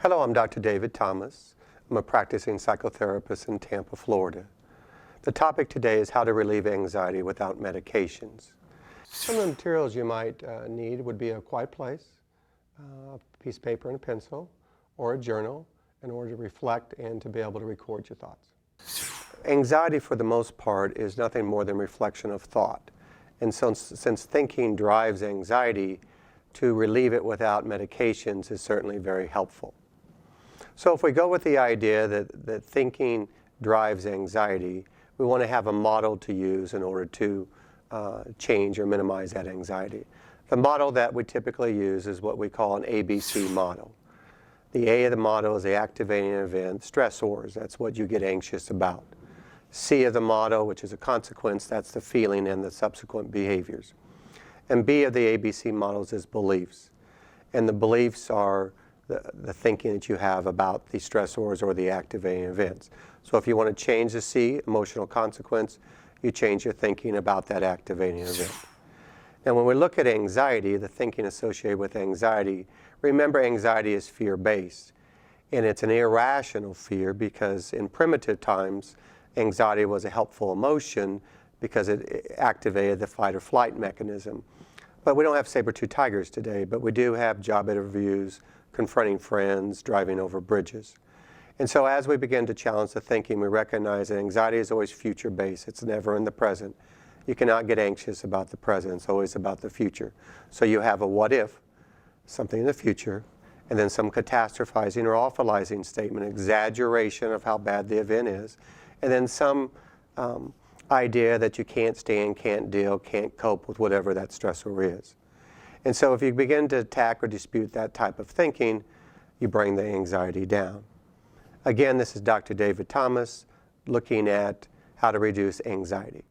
Hello, I'm Dr. David Thomas. I'm a practicing psychotherapist in Tampa, Florida. The topic today is how to relieve anxiety without medications. Some of the materials you might need would be a quiet place, a piece of paper and a pencil, or a journal in order to reflect and to be able to record your thoughts. Anxiety, for the most part, is nothing more than reflection of thought. And so, since thinking drives anxiety, to relieve it without medications is certainly very helpful. So if we go with the idea that thinking drives anxiety, we want to have a model to use in order to change or minimize that anxiety. The model that we typically use is what we call an ABC model. The A of the model is the activating event, stressors, that's what you get anxious about. C of the model, which is a consequence, that's the feeling and the subsequent behaviors. And B of the ABC models is beliefs. And the beliefs are the thinking that you have about the stressors or the activating events. So if you want to change the C, emotional consequence, you change your thinking about that activating event. Now when we look at anxiety, the thinking associated with anxiety, remember anxiety is fear-based. And it's an irrational fear because in primitive times, anxiety was a helpful emotion because it activated the fight or flight mechanism. But we don't have saber-toothed tigers today, but we do have job interviews, confronting friends, driving over bridges. And so as we begin to challenge the thinking, we recognize that anxiety is always future-based. It's never in the present. You cannot get anxious about the present. It's always about the future. So you have a what if, something in the future, and then some catastrophizing or awfulizing statement, exaggeration of how bad the event is, and then some idea that you can't stand, can't deal, can't cope with whatever that stressor is. And so if you begin to attack or dispute that type of thinking, you bring the anxiety down. Again, this is Dr. David Thomas looking at how to reduce anxiety.